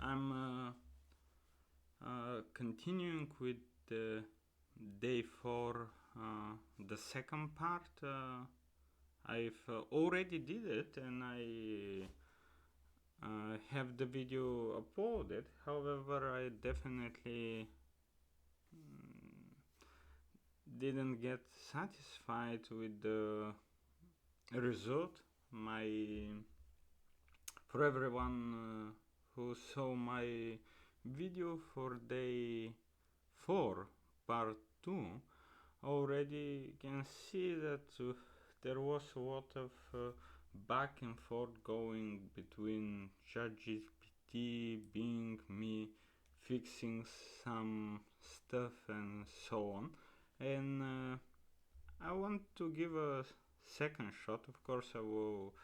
I'm continuing with the day 4, the second part. I've already did it and I have the video uploaded. However, I definitely didn't get satisfied with the result. For everyone who saw my video for day 4 part 2 already can see that there was a lot of back and forth going between ChatGPT, Bing, me fixing some stuff and so on, and I want to give a second shot. Of course I will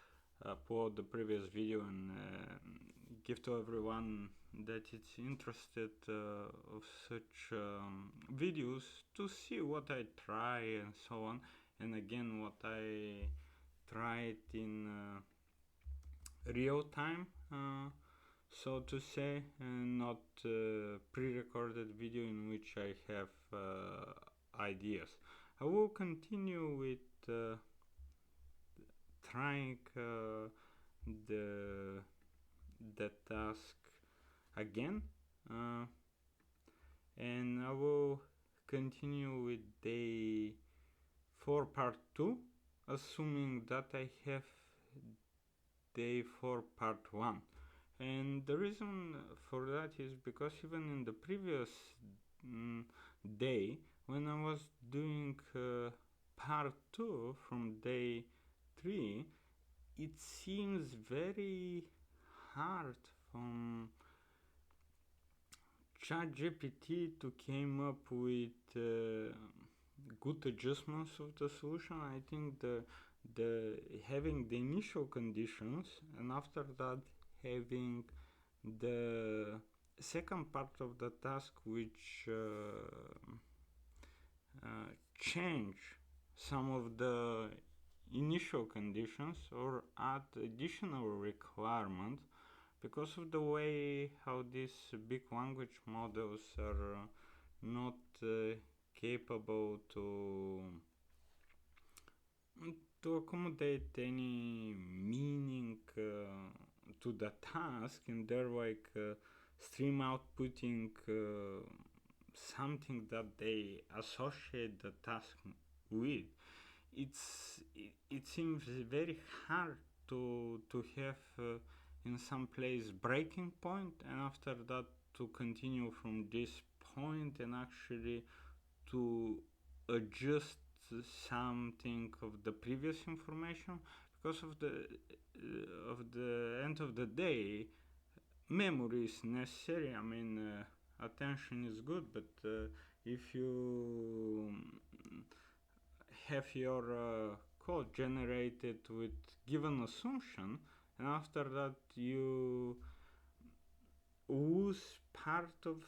upload the previous video and give to everyone that is interested of such videos to see what I try and so on, and again what I tried in real time, so to say, and not pre-recorded video in which I have ideas. I will continue with trying the task again, and I will continue with day 4 part 2, assuming that I have day 4 part 1. And the reason for that is because even in the previous day, when I was doing part 2 from day 3, it seems very hard from ChatGPT to came up with good adjustments of the solution. I think the having the initial conditions and after that having the second part of the task which change some of the initial conditions or add additional requirements because of the way how these big language models are not capable to accommodate any meaning to the task, and they're like stream outputting something that they associate the task with. It seems very hard to have in some place breaking point, and after that to continue from this point and actually to adjust something of the previous information, because of the end of the day memory is necessary. I mean attention is good, but if you have your code generated with given assumption and after that you lose part of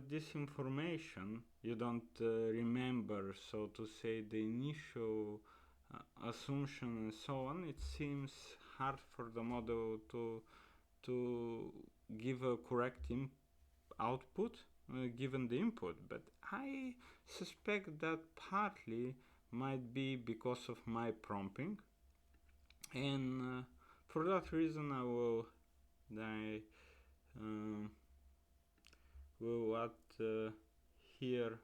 this information, you don't remember, so to say, the initial assumption and so on, it seems hard for the model to give a correct output given the input. But I suspect that partly might be because of my prompting, and for that reason I will add here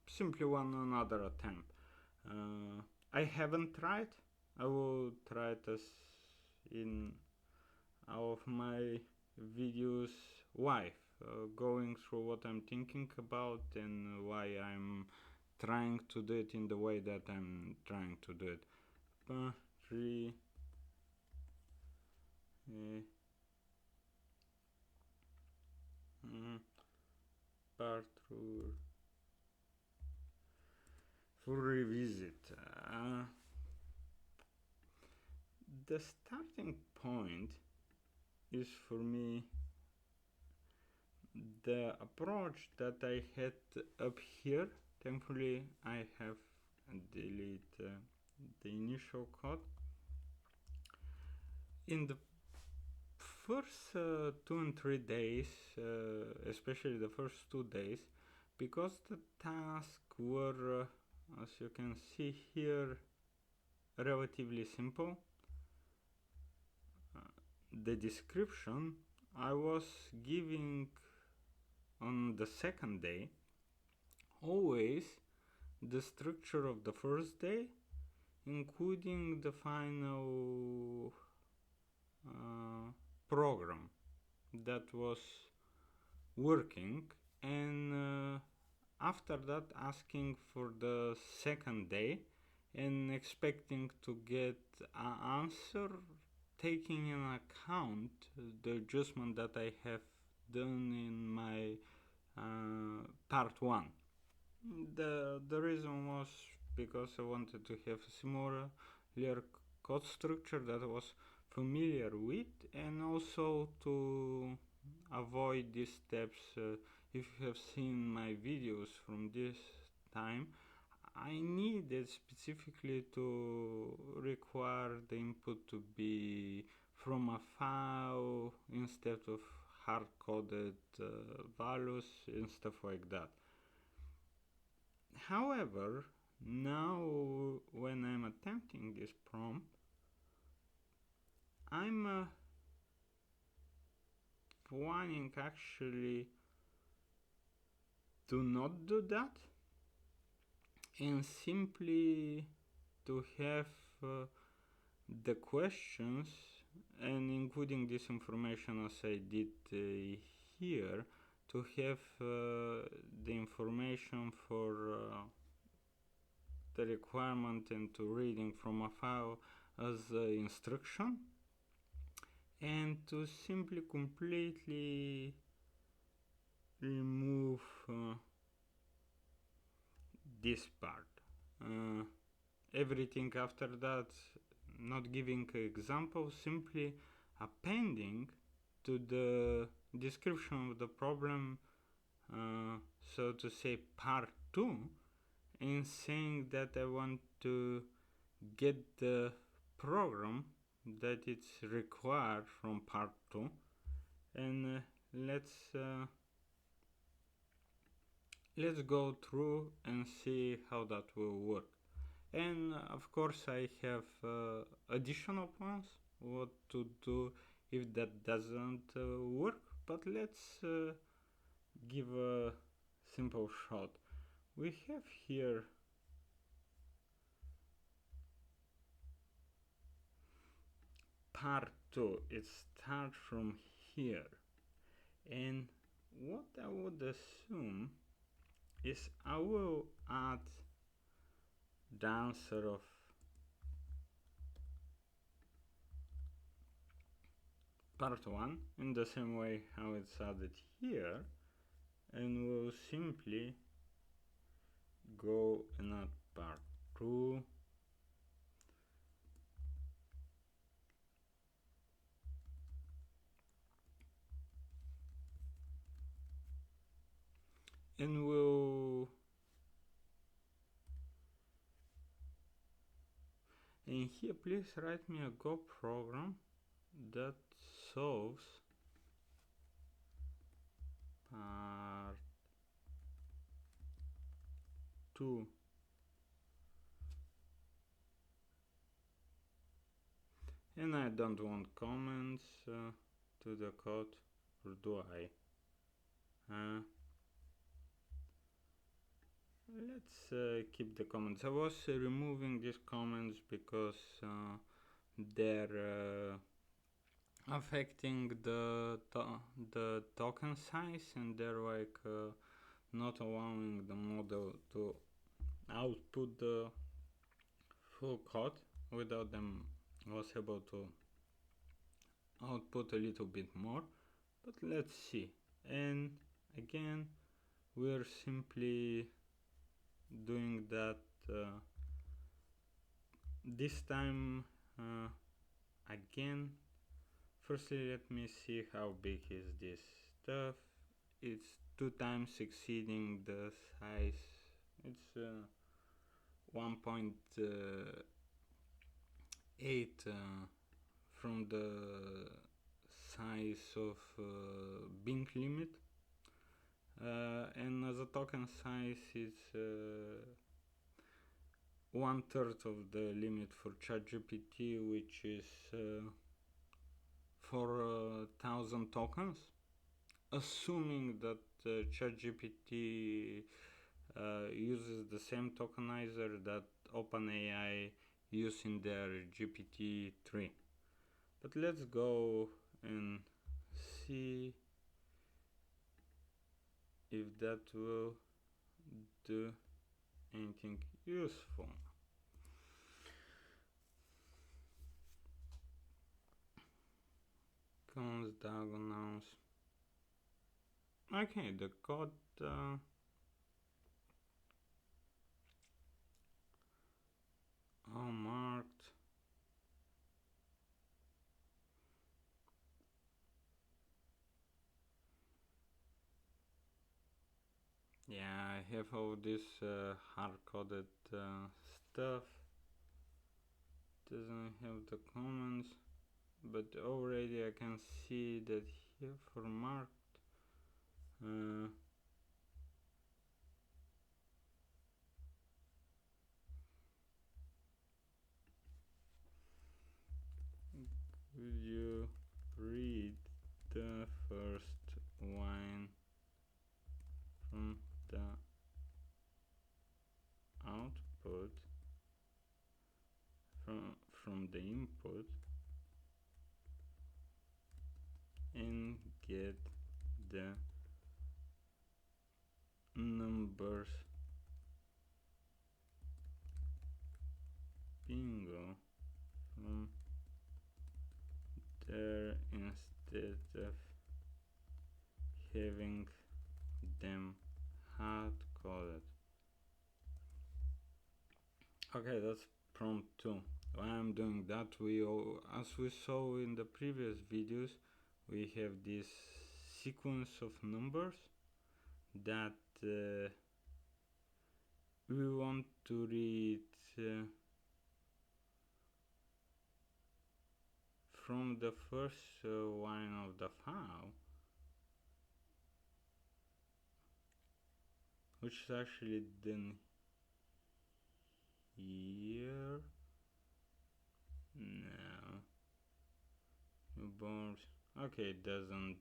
simply one another attempt. I haven't tried. I will try it as in all of my videos live, going through what I'm thinking about and why I'm trying to do it in the way that I'm trying to do it. Part for revisit. The starting point is for me the approach that I had up here. Thankfully I have deleted the initial code. In the first 2 and 3 days, especially the first 2 days, because the tasks were, as you can see here, relatively simple. The description I was giving on the second day always the structure of the first day, including the final program that was working, and after that asking for the second day and expecting to get an answer, taking in account the adjustment that I have done in my part 1. The reason was because I wanted to have a similar code structure that I was familiar with, and also to avoid these steps. If you have seen my videos from this time, I needed specifically to require the input to be from a file instead of hard-coded values and stuff like that. However, now when I'm attempting this prompt, I'm planning actually to not do that and simply to have the questions, and including this information as I did here, to have the information for the requirement and to reading from a file as instruction, and to simply completely remove this part. Everything after that, not giving examples, simply appending to the description of the problem, so to say part 2, and saying that I want to get the program that it's required from part 2, and let's go through and see how that will work. And of course I have additional plans what to do if that doesn't work, but let's give a simple shot. We have here part 2. It starts from here, and what I would assume is I will add the answer of part 1 in the same way how it's added here, and we'll simply go and add part 2, and and here please write me a Go program that solves part 2. And I don't want comments to the code, or do I? Let's keep the comments. I was removing these comments because they're affecting the token size, and they're like not allowing the model to output the full code. Without them was able to output a little bit more, but let's see. And again, we're simply doing that this time again. Firstly, let me see how big is this stuff. It's 2 times exceeding the size. It's 1.8 from the size of Bing limit, and the token size is 1/3 of the limit for ChatGPT, which is 4,000 tokens, assuming that ChatGPT uses the same tokenizer that OpenAI use in their GPT-3. But let's go and see if that will do anything useful. Cons, diagonals. Okay, the code all marked. Yeah, I have all this hard-coded stuff. Doesn't have the comments, but already I can see that here for marked could you read the first line from the output from the input and get the numbers bingo from there instead of having them hard coded. Okay, that's prompt 2. Why I'm doing that, as we saw in the previous videos, we have this sequence of numbers that we want to read from the first line of the file, which is actually done here. No, newborns. Okay, it doesn't.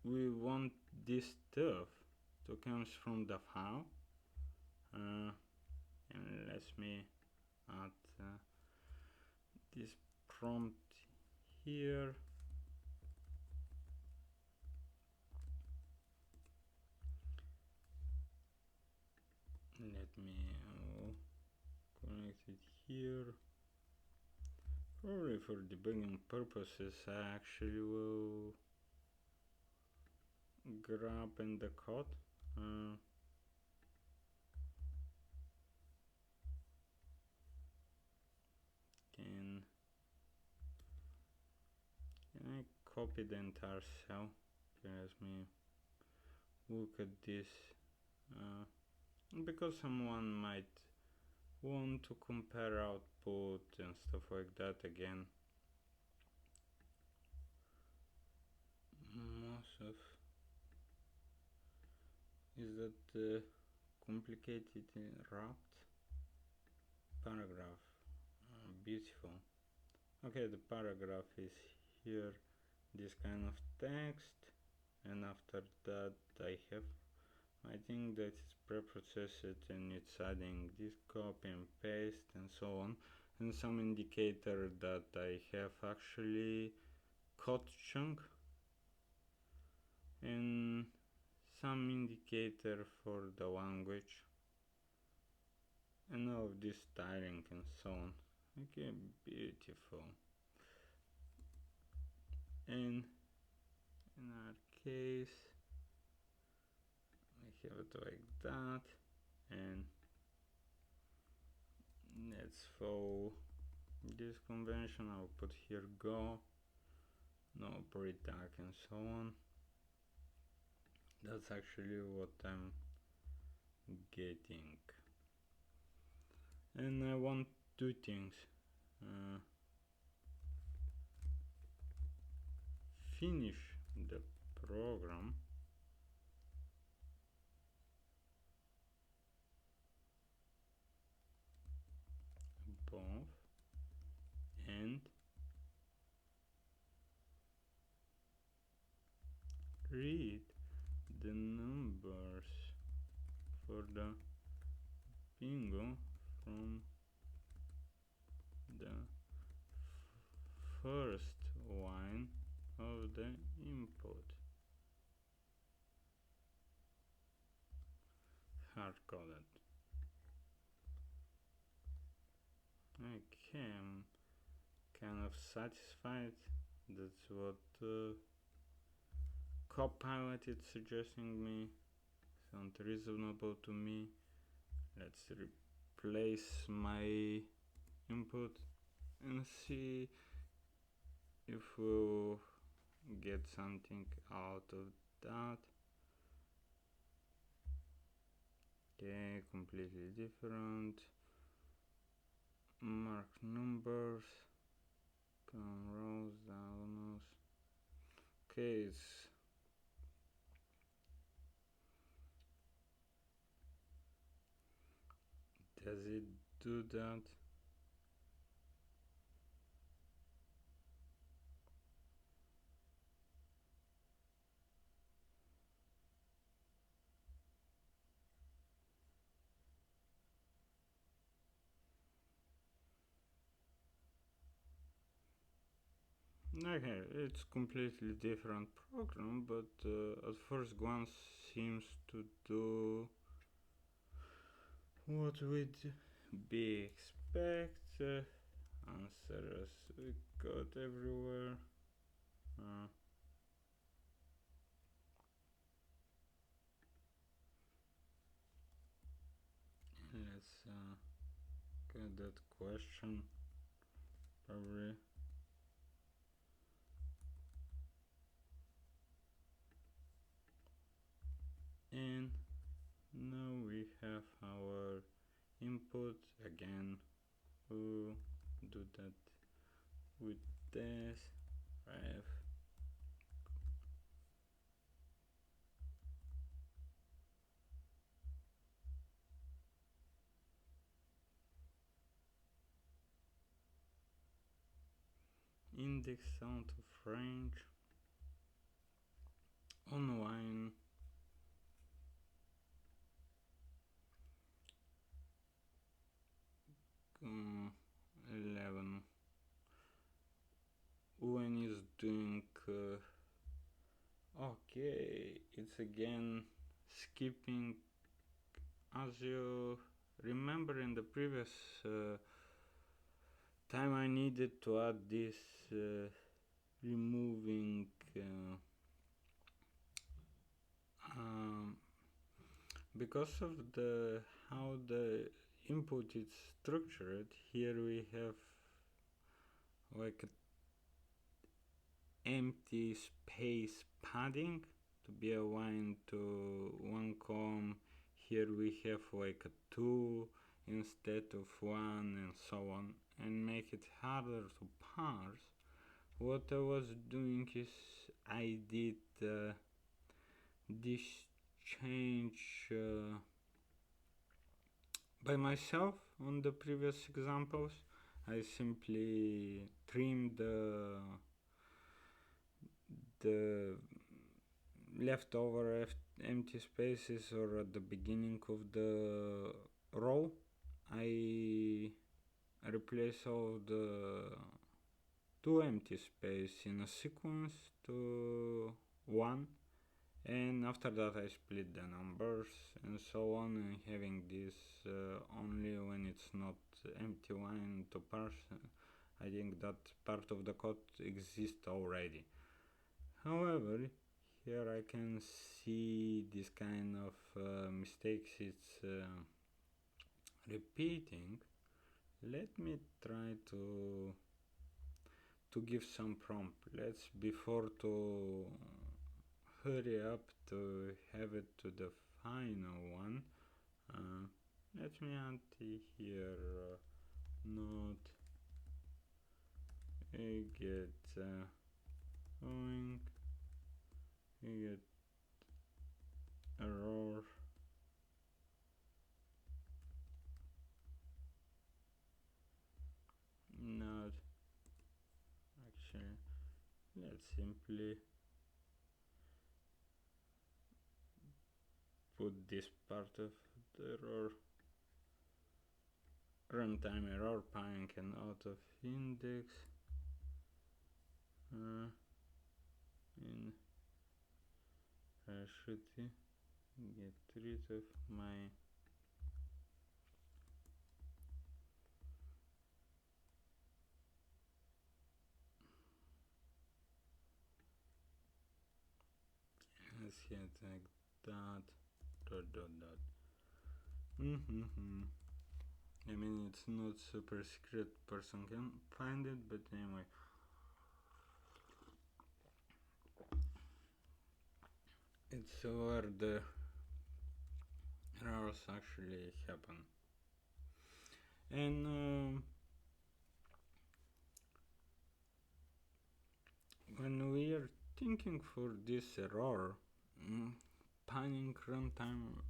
We want this stuff to comes from the file, and let me add this prompt here. Let me connect it here. Probably for debugging purposes, I actually will grab in the code. Can I copy the entire cell? Okay, let me look at this. Because someone might want to compare output and stuff like that again. Most of is that complicated wrapped paragraph. Beautiful. Okay, the paragraph is here, this kind of text, and after that I think that it's pre-processed and it's adding this copy and paste and so on, and some indicator that I have actually code chunk and some indicator for the language and all of this styling and so on. Okay, beautiful. And in our case I have it like that, and let's follow this convention. I'll put here go, no pre-tag and so on. That's actually what I'm getting, and I want two things. finish the program above and read the numbers for the bingo from the first line of the input. Hard-coded. Okay, I'm kind of satisfied. That's what Copilot is suggesting me. Sounds reasonable to me. Let's replace my input and see if we'll get something out of that. Okay, completely different. Mark numbers, column rows, diagonals. Okay, does it do that? Okay, it's completely different program, but at first glance seems to do what would be expected. Answers we got everywhere. Let's get that question probably. And now we have our input again. We'll do that with this ref index out of range on line 11 when is doing okay, it's again skipping. As you remember in the previous time I needed to add this removing because of the how the input is structured. Here we have like empty space padding to be aligned to one column. Here we have like a 2 instead of 1 and so on, and make it harder to parse. What I was doing is I did this change by myself on the previous examples. I simply trimmed the leftover empty spaces or at the beginning of the row. I replace all the two empty space in a sequence to one, and after that I split the numbers and so on, and having this only when it's not empty line to parse. I think that part of the code exists already. However, here I can see this kind of mistakes it's repeating. Let me try to give some prompt. Let's before to hurry up to have it to the final one. Let me add here not get going you get error not actually. Let's simply put this part of the error runtime error ping and out of index in should get rid of my let's hit like that dot. I mean, it's not super secret, person can find it, but anyway. It's where the errors actually happen. And when we are thinking for this error, panning runtime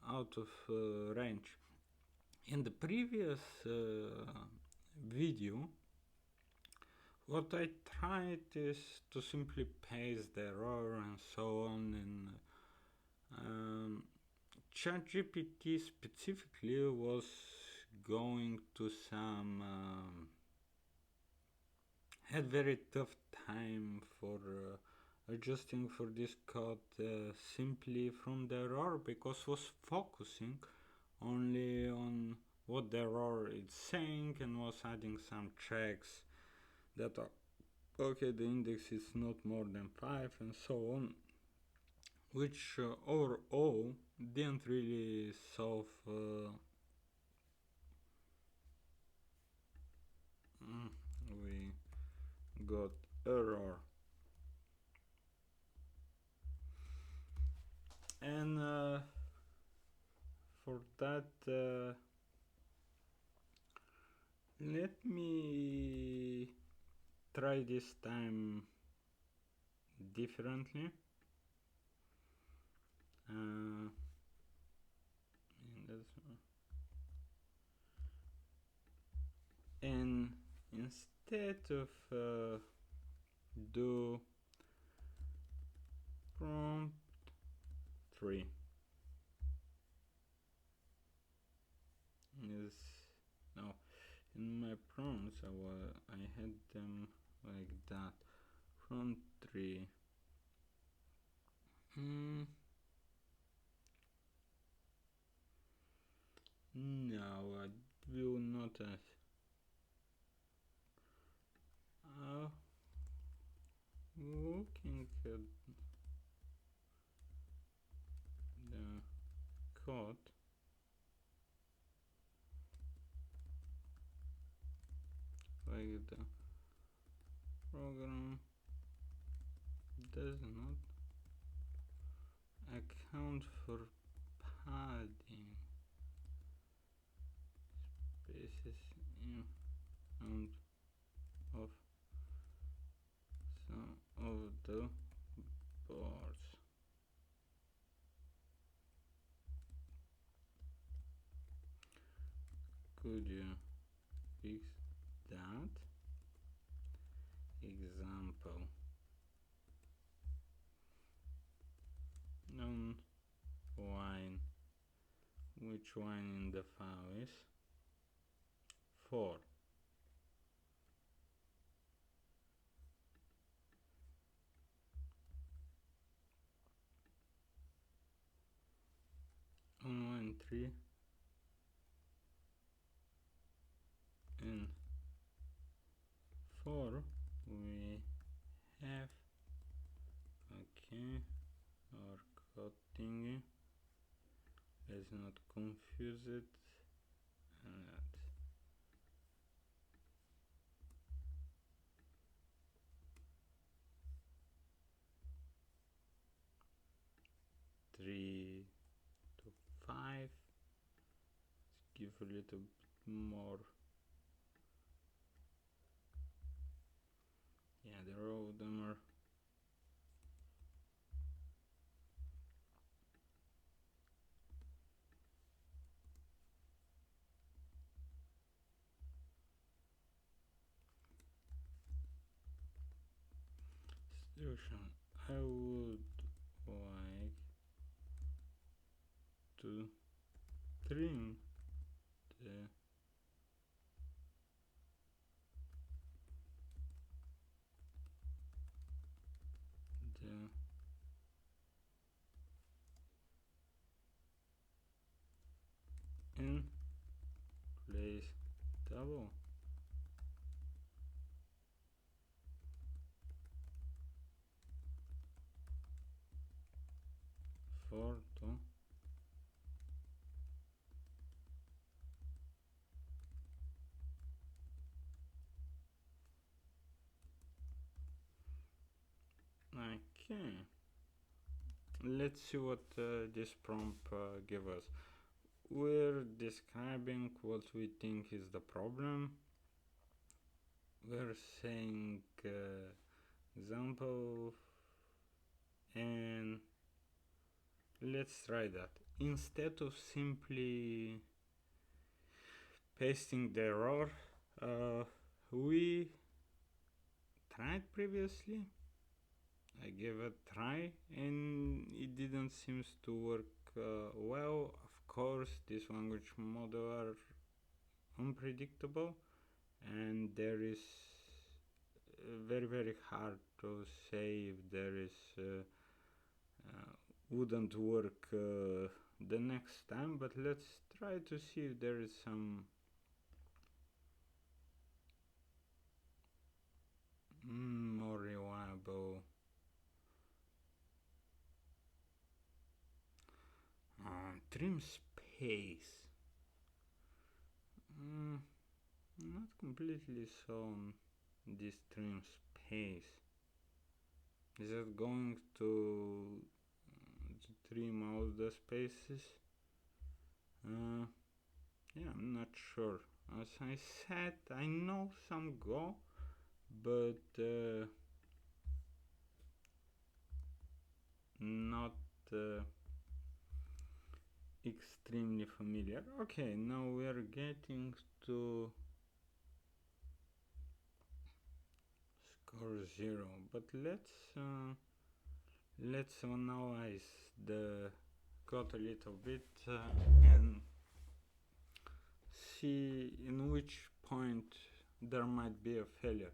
out of range. In the previous video, what I tried is to simply paste the error and so on, and ChatGPT specifically was going to some had very tough time for adjusting for this code simply from the error, because was focusing only on what the error is saying and was adding some checks that are okay, the index is not more than 5 and so on, which overall didn't really solve we got error. And for that let me try this time differently. And instead of do prompt 3 is no, in my prompts I had them like that, prompt 3. No, I will not looking at the code, like the program does not account for padding spaces in front of some of the boards. Could you fix that? Example. Wine. Which wine in the file is 4. On wine 3 and 4 we have our code thingy. Let's not confuse it. And 3 to 5. Let's give a little bit more. Yeah, the row of them are solution. I would like to trim the the in place double photo. Okay, let's see what this prompt give us. We're describing what we think is the problem. We're saying example, and let's try that. Instead of simply pasting the error we tried previously, I gave a try and it didn't seem to work well. Of course, this language model are unpredictable, and there is very hard to say if there is wouldn't work the next time. But let's try to see if there is some more reliable trim space. Not completely so on this trim space. Is it going to trim all the spaces? Yeah, I'm not sure. As I said, I know some Go, but not extremely familiar. Okay, now we are getting to score 0, but let's analyze the code a little bit and see in which point there might be a failure.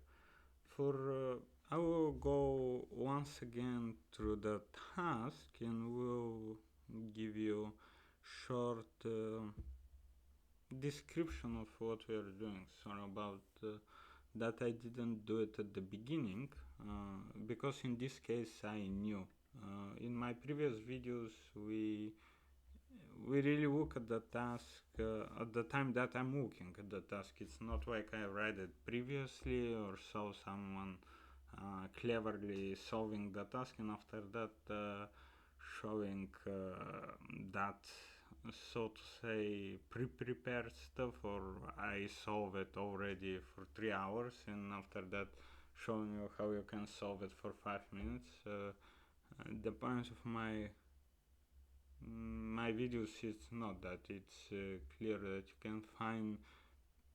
For I will go once again through the task and will give you short description of what we are doing. Sorry about that I didn't do it at the beginning because in this case I knew. In my previous videos we really look at the task at the time that I'm looking at the task. It's not like I read it previously or saw someone cleverly solving the task and after that showing that, so to say, pre-prepared stuff, or I solve it already for 3 hours and after that showing you how you can solve it for 5 minutes. The point of my videos is not that. It's clear that you can find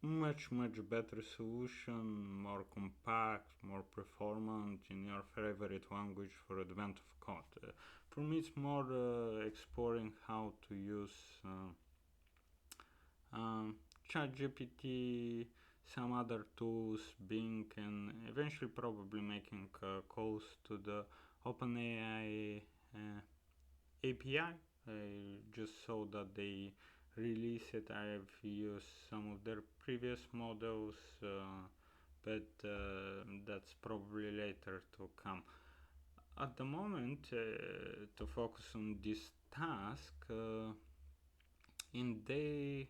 much better solution, more compact, more performant in your favorite language for advent of code. For me it's more exploring how to use ChatGPT, some other tools, Bing, and eventually probably making calls to the OpenAI API. I just saw that they release it. I've used some of their previous models, but that's probably later to come. At the moment, to focus on this task, in day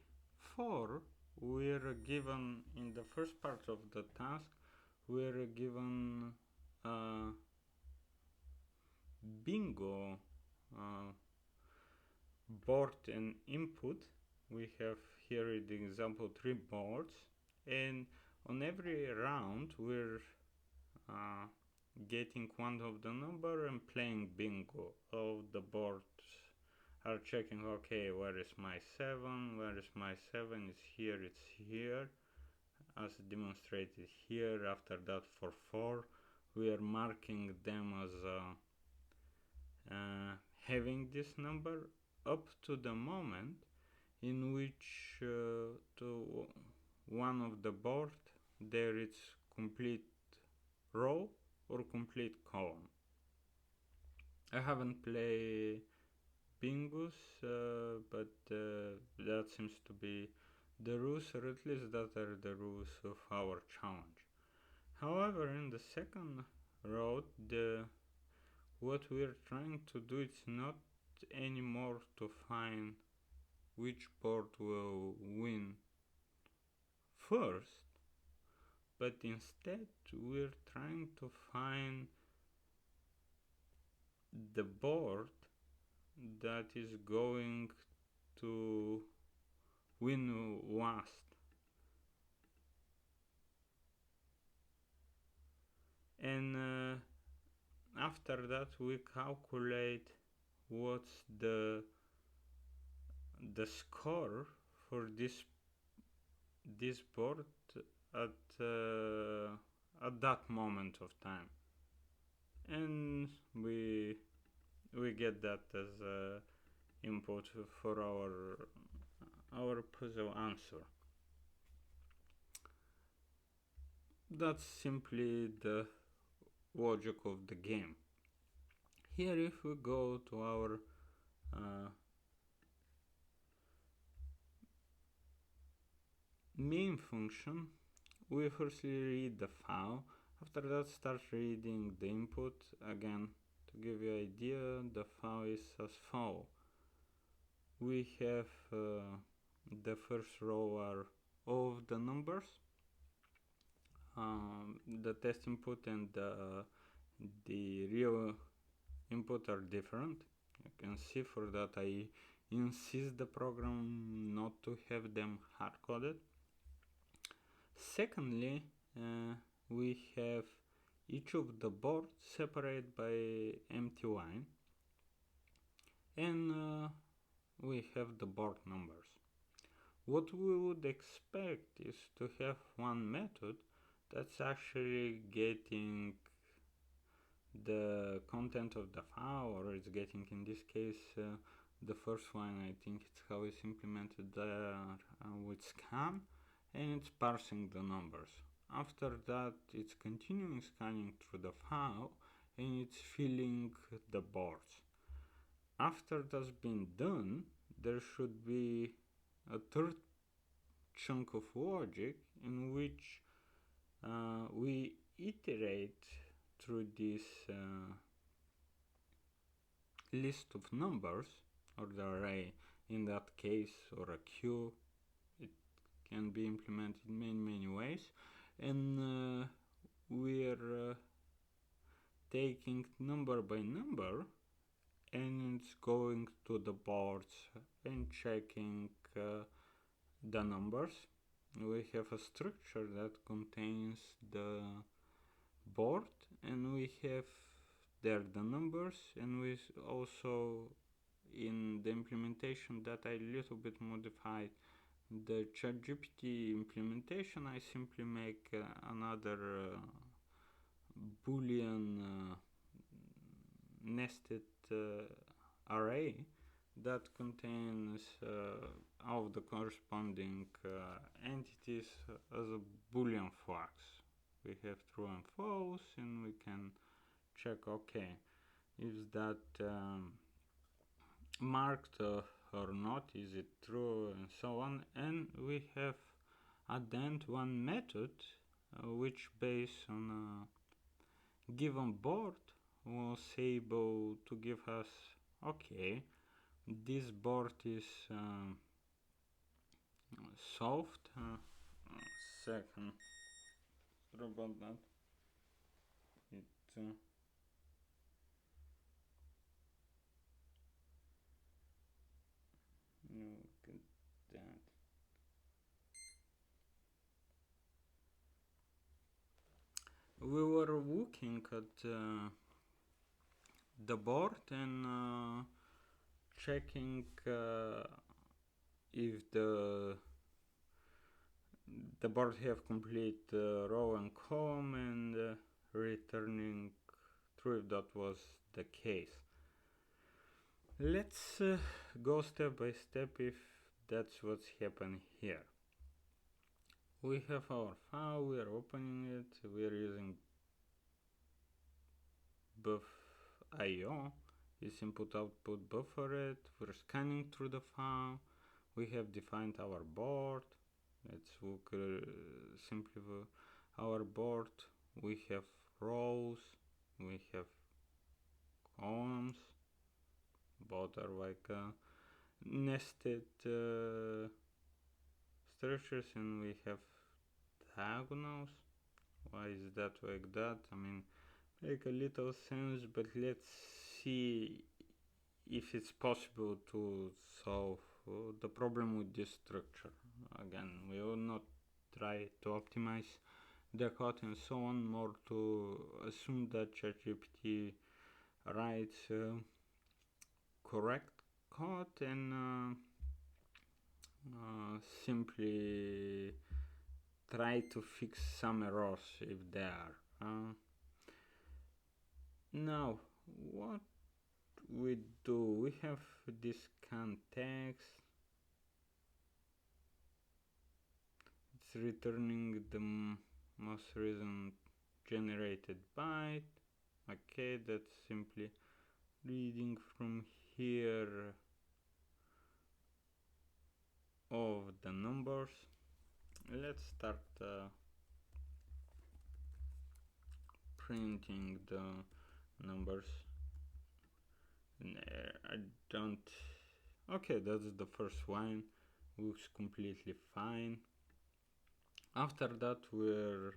4, we're given, in the first part of the task, we're given bingo board and input. We have here the example 3 boards, and on every round we're getting one of the number and playing bingo. All the boards are checking, okay, where is my 7, where is my 7, it's here, as demonstrated here. After that, for 4 we are marking them as having this number up to the moment in which to one of the board there is complete row or complete column. I haven't played Bingus, but that seems to be the rules, or at least that are the rules of our challenge. However, in the second road, what we're trying to do is not anymore to find which board will win first, but instead we're trying to find the board that is going to win last. And after that we calculate what's the score for this board at that moment of time, and we get that as input for our puzzle answer. That's simply the logic of the game. Here, if we go to our main function, we firstly read the file. After that, start reading the input. Again, to give you an idea, the file is as follows. We have the first row are all of the numbers. The test input and the real input are different. You can see for that I insist the program not to have them hard-coded. Secondly, we have each of the boards separated by empty line, and we have the board numbers. What we would expect is to have one method that's actually getting the content of the file, or it's getting, in this case, the first one, I think it's how it's implemented there with scan, and it's parsing the numbers. After that, it's continuing scanning through the file and it's filling the boards. After that's been done, there should be a third chunk of logic in which we iterate through this list of numbers, or the array in that case, or a queue. It can be implemented in many ways, and we're taking number by number, and it's going to the boards and checking the numbers. We have a structure that contains the board, and we have there the numbers, and we also, in the implementation that I little bit modified the ChatGPT implementation, I simply make another boolean nested array that contains all the corresponding entities as a boolean flags. We have true and false, and we can check, okay, is that marked or not, is it true, and so on. And we have at the end one method which, based on a given board, was able to give us, okay, this board is solved. Second, sorry about that. It look at that. We were looking at the board and checking if the board have complete row and column, and returning true if that was the case. Let's go step by step if that's what's happening here. We have our file, we are opening it, we are using buff.io, is input output buffered, we're scanning through the file, we have defined our board. Let's look simply our board. We have rows, we have columns, both are like nested structures, and we have diagonals. Why is that like that? I mean, make a little sense, but let's see if it's possible to solve the problem with this structure. Again, we will not try to optimize the code and so on, more to assume that ChatGPT writes correct code and simply try to fix some errors if there are. Now, what we do, we have this context. It's returning the most recent generated byte. Okay, that's simply reading from here of the numbers. Let's start printing the numbers. I don't. Okay, that's the first line. Looks completely fine. After that, we're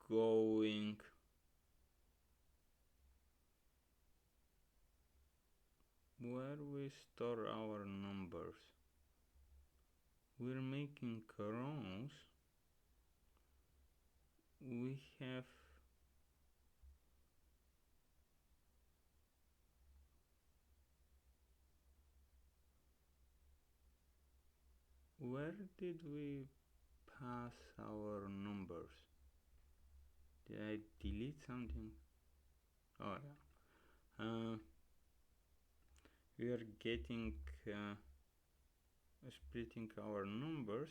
going where we store our numbers. We're making rows. We have where did we pass our numbers? Did I delete something? Oh yeah. We are getting splitting our numbers,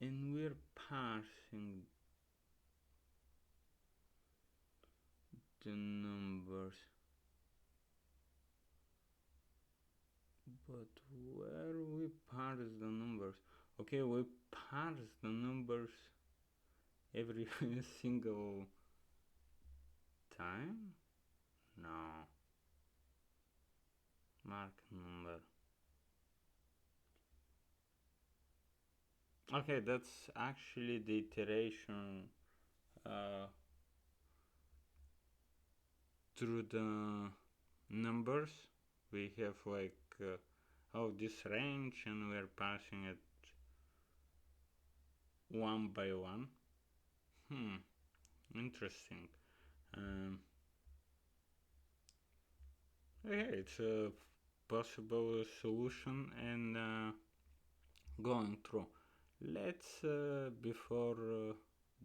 and we're parsing the numbers. But where we parse the numbers? Okay, we parse the numbers every single time? No. Mark number. Okay, that's actually the iteration through the numbers. We have like this range, and we're passing it one by one. Interesting. Okay, it's a possible solution, and going through. Let's before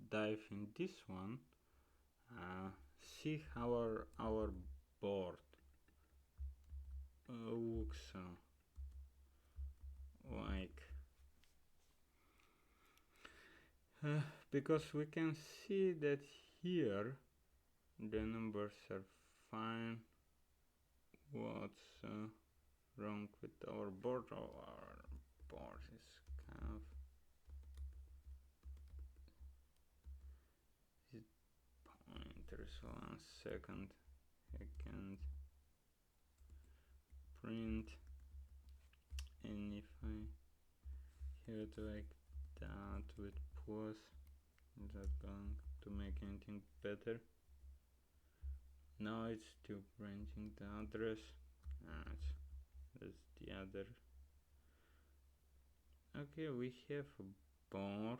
dive in this one, see how our board looks like. Because we can see that here the numbers are fine. What's wrong with our board? Our board is kind of pointers. 1 second. I can't print, and if I hit like that with plus, is that going to make anything better? Now it's still printing the address. That's the other. Okay, we have a board.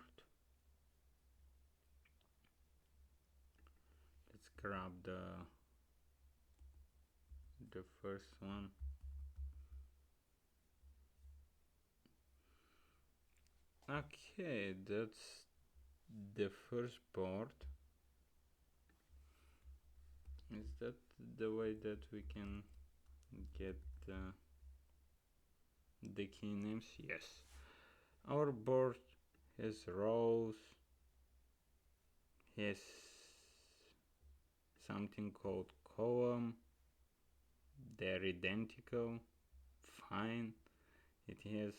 Let's grab the first one. Okay, that's the first board. Is that the way that we can get the key names? Yes. Our board has rows, has something called column. They're identical. Fine. It has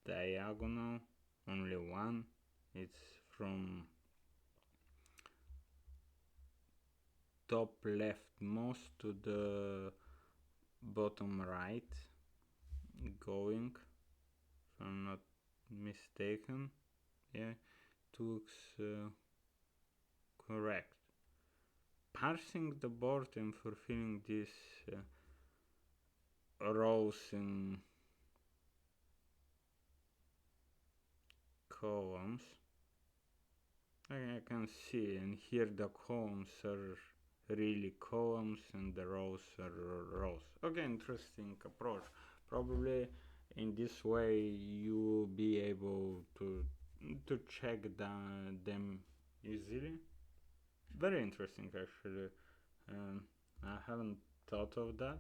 diagonal, only one. It's from top leftmost to the bottom right going, if I'm not mistaken. Yeah, it looks correct. Parsing the board and fulfilling these rows in columns, I can see, and here the columns are really columns and the rows are rows. Okay, interesting approach. Probably in this way you will be able to check them easily. Very interesting, actually. I haven't thought of that,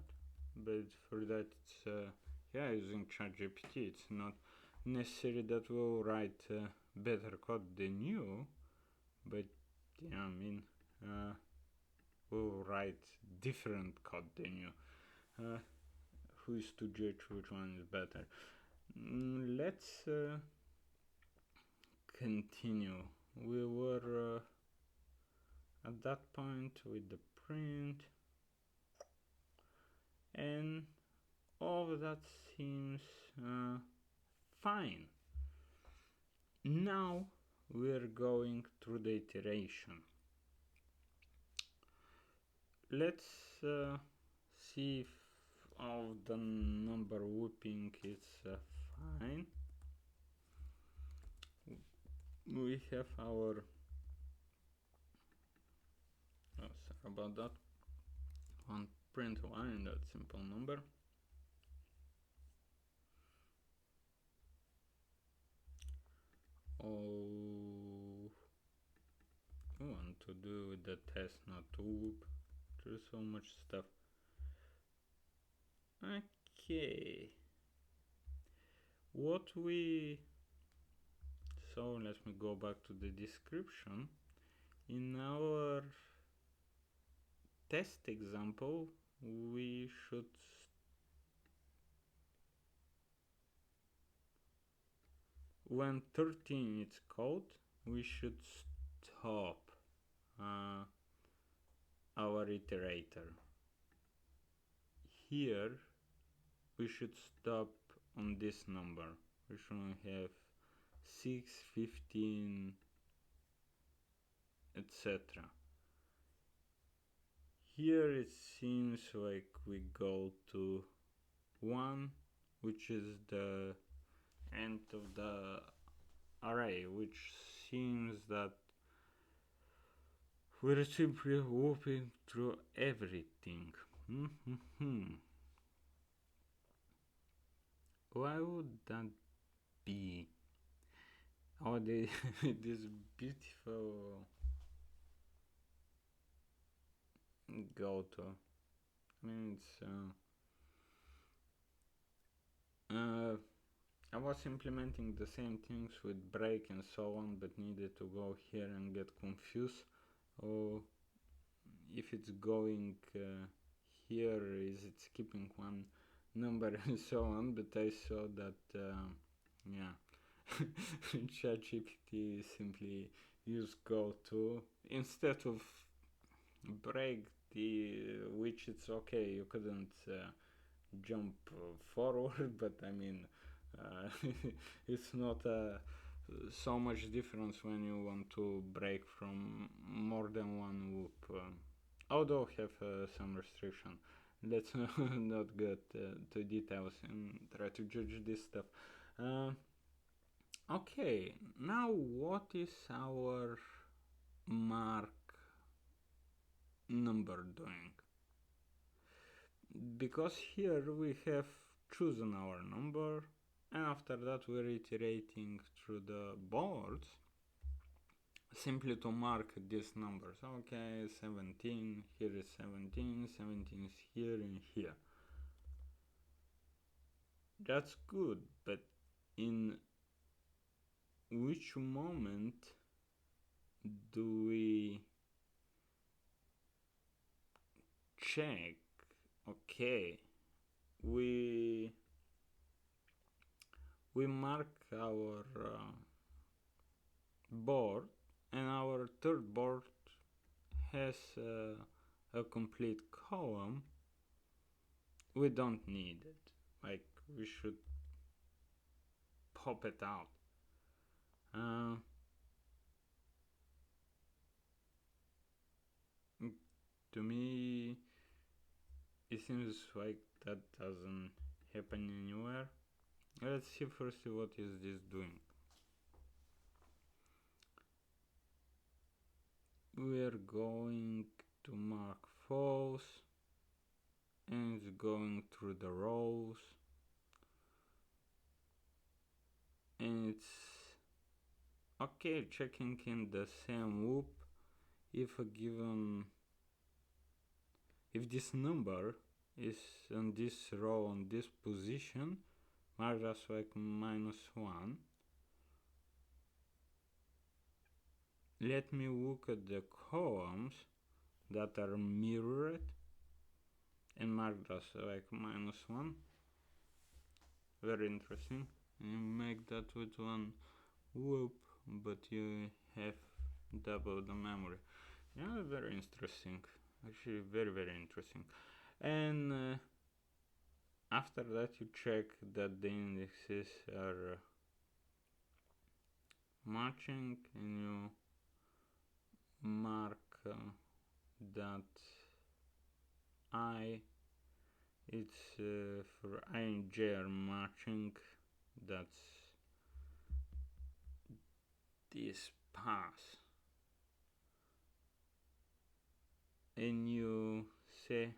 but for that it's using ChatGPT. It's not necessary that we'll write better code than you, but yeah, I mean, we'll write different code than you. Who is to judge which one is better? Let's continue. We were at that point with the print, and all of that seems fine. Now we're going through the iteration. Let's see if all the number whooping is fine. We have our sorry about that, one print line, that simple number. Oh, I want to do with the test, not to whoop. There's so much stuff. Okay, so let me go back to the description. In our test example, we should when 13 is called, we should stop our iterator. Here we should stop on this number. We shouldn't have 6, 15, etc. Here it seems like we go to 1, which is the end of the array, which seems that we're simply whooping through everything. Why would that be? Oh, this beautiful go to. I mean, it's I was implementing the same things with break and so on, but needed to go here and get confused. Or if it's going here, is it skipping one number and so on? But I saw that ChatGPT simply use go to instead of break, which it's okay. You couldn't jump forward, but I mean, it's not so much difference when you want to break from more than one loop. Although have some restriction. Let's not get to details and try to judge this stuff. Okay, now what is our mark number doing? Because here we have chosen our number, and after that we're iterating through the boards simply to mark these numbers. Okay, 17, here is 17, 17 is here and here. That's good, but in which moment do we check? Okay, we mark our board, and our third board has a complete column. We don't need it. Like, we should pop it out. To me, it seems like that doesn't happen anywhere. Let's see first what is this doing. We're going to mark false, and it's going through the rows, and it's okay checking in the same loop if this number is on this row on this position marked as like -1. Let me look at the columns that are mirrored and marked as like -1. Very interesting. You make that with one loop, but you have double the memory. Yeah, very interesting. Actually, very, very interesting. And after that, you check that the indexes are matching, and you mark that I, it's for I and J are matching. That's this pass. And you say,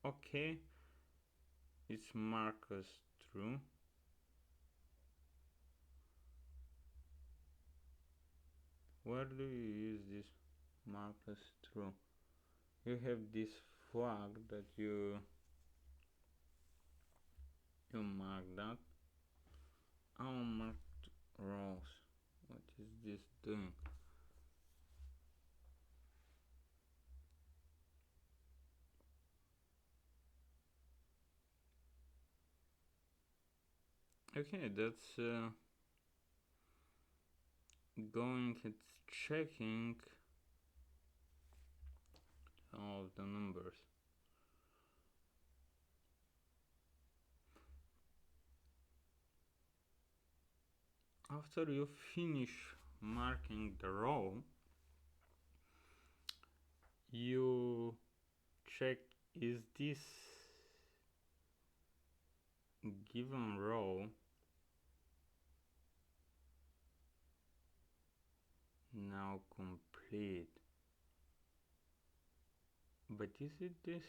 okay, it's marked as true. Where do you use this mark as true? You have this flag that you mark that. Unmarked rows. What is this doing? Okay, that's it's checking all of the numbers. After you finish marking the row, you check, is this given row now complete? But is it this?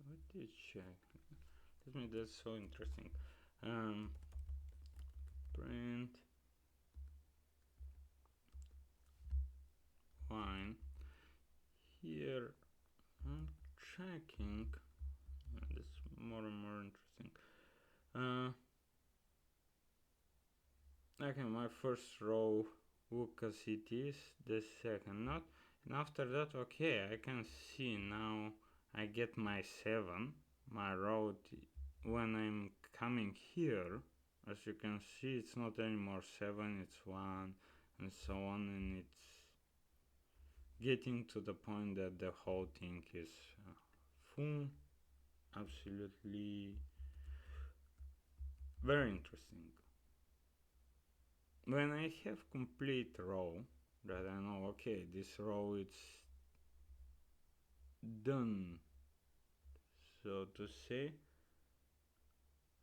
What is check? That's so interesting. Print line. Here I'm checking. That's more and more interesting. Okay, my first row look as it is, the second not, and after that, okay, I can see now I get my 7, my row. When I'm coming here, as you can see, it's not anymore 7, it's 1, and so on, and it's getting to the point that the whole thing is full. Absolutely very interesting. When I have complete row, that I know, okay, this row it's done, so to say,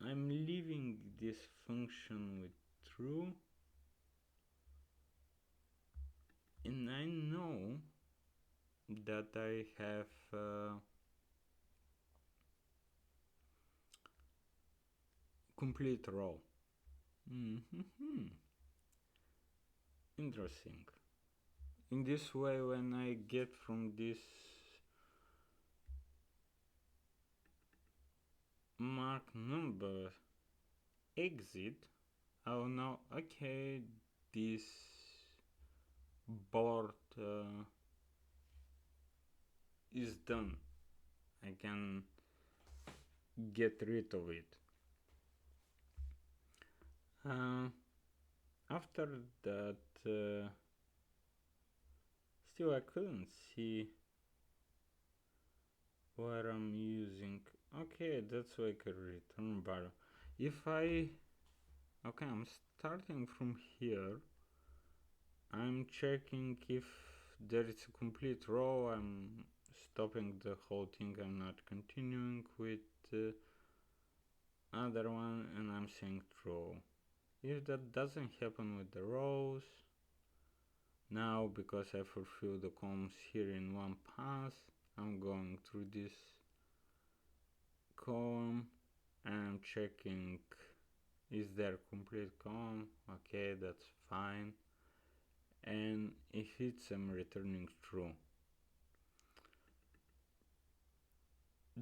I'm leaving this function with true, and I know that I have complete row. Mm-hmm. Interesting. In this way, when I get from this mark number exit, I'll know, okay, this board is done. I can get rid of it. After that, still I couldn't see what I'm using. Okay, that's like a return bar. If I, okay, I'm starting from here. I'm checking if there is a complete row. I'm stopping the whole thing. I'm not continuing with the other one, and I'm saying true. If that doesn't happen with the rows, now because I fulfill the columns here in one pass, I'm going through this column and I'm checking is there complete column. Okay, that's fine, and if it's, I'm returning true.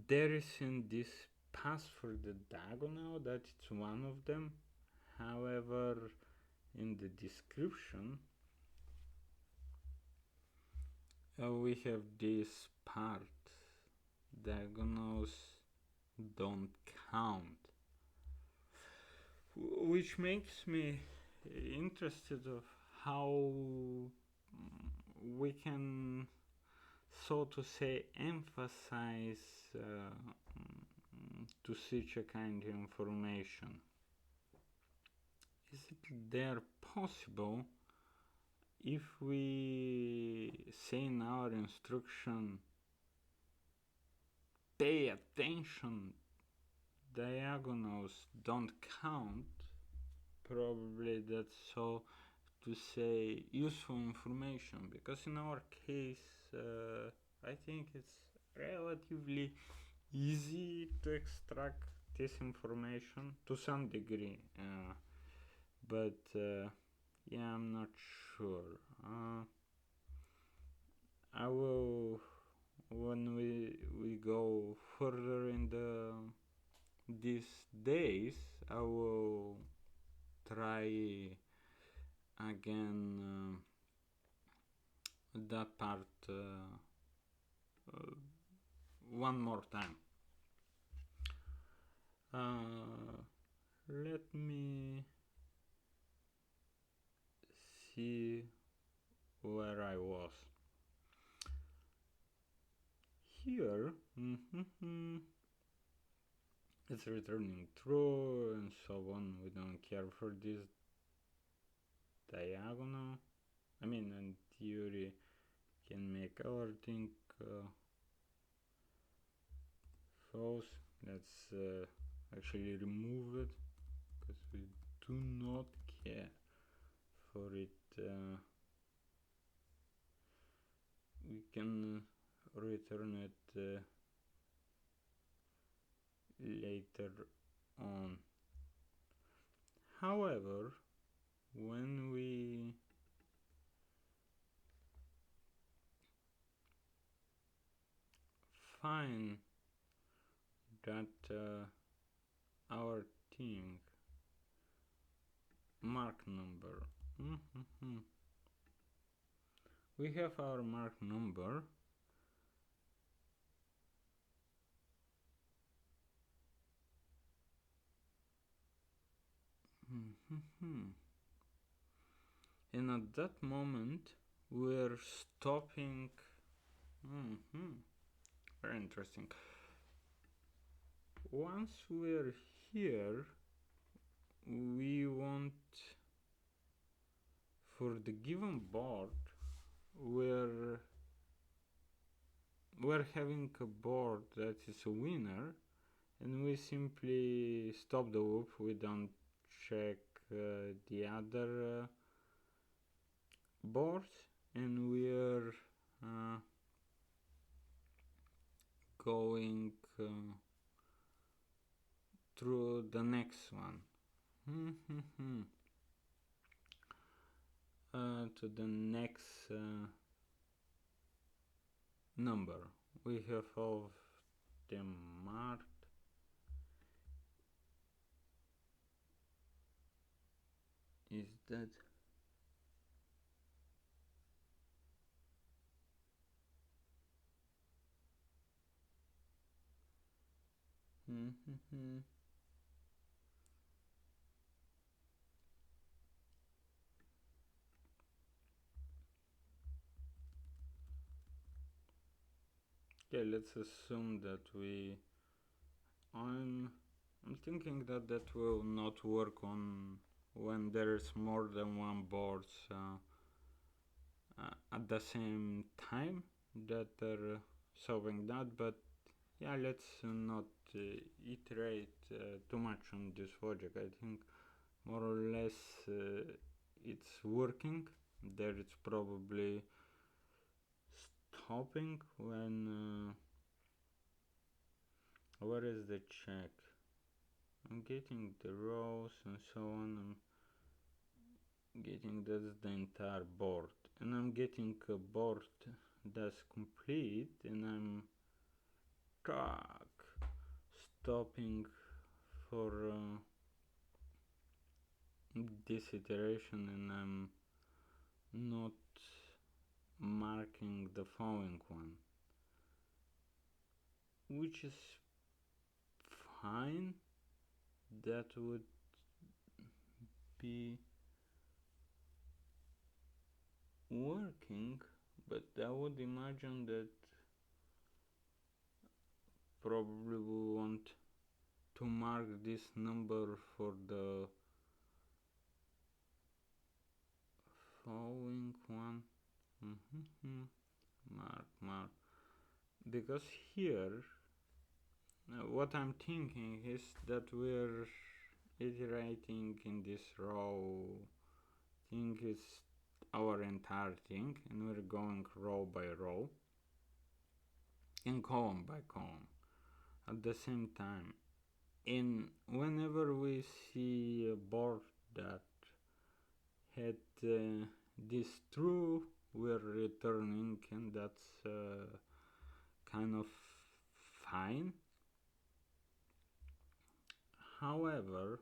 There isn't this pass for the diagonal, that it's one of them. However, in the description we have this part, diagonals don't count, which makes me interested of how we can, so to say, emphasize to such a kind of information. Is it there possible if we say in our instruction pay attention, diagonals don't count? Probably that's so to say useful information, because in our case I think it's relatively easy to extract this information to some degree, but yeah, I'm not sure. I will, when we go further in these days, I will try again that part one more time. Let me see where I was. Here, it's returning true and so on. We don't care for this diagonal. I mean, in theory, can make our thing false. Let's actually remove it, because we do not care for it. We can return it later on. However, when we find that our thing mark number, we have our mark number, and at that moment we're stopping. Very interesting. Once we're here, we want, for the given board, we're having a board that is a winner, and we simply stop the loop. We don't check the other boards, and we're going through the next one. To the next number. We have all of them marked. Is that okay, let's assume that I'm thinking that will not work on when there's more than one board at the same time that are solving that, but yeah, let's not iterate too much on this logic. I think more or less it's working. There it's probably stopping when where is the check? I'm getting the rows and so on. I'm getting that's the entire board, and I'm getting a board that's complete, and I'm stopping for this iteration, and I'm not marking the following one, which is fine. That would be working, but I would imagine that probably we want to mark this number for the following one. Mark, because here what I'm thinking is that we're iterating in this row thing is our entire thing, and we're going row by row and column by column at the same time. And whenever we see a board that had this true, we're returning, and that's kind of fine. However,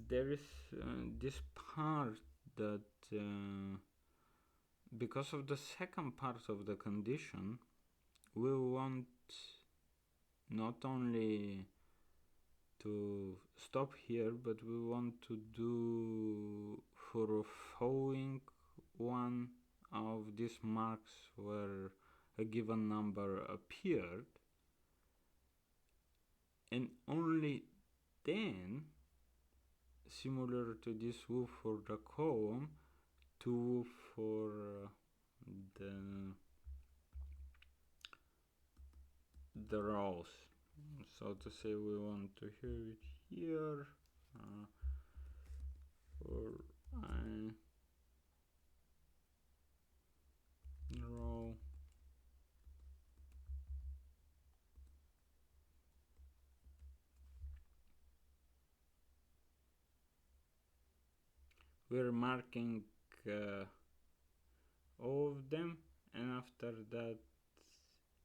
there is this part that because of the second part of the condition, we want not only to stop here, but we want to do for a following one of these marks where a given number appeared, and only then, similar to this loop for the column, to loop for the rows. So to say, we want to have it here for I row. We're marking all of them, and after that,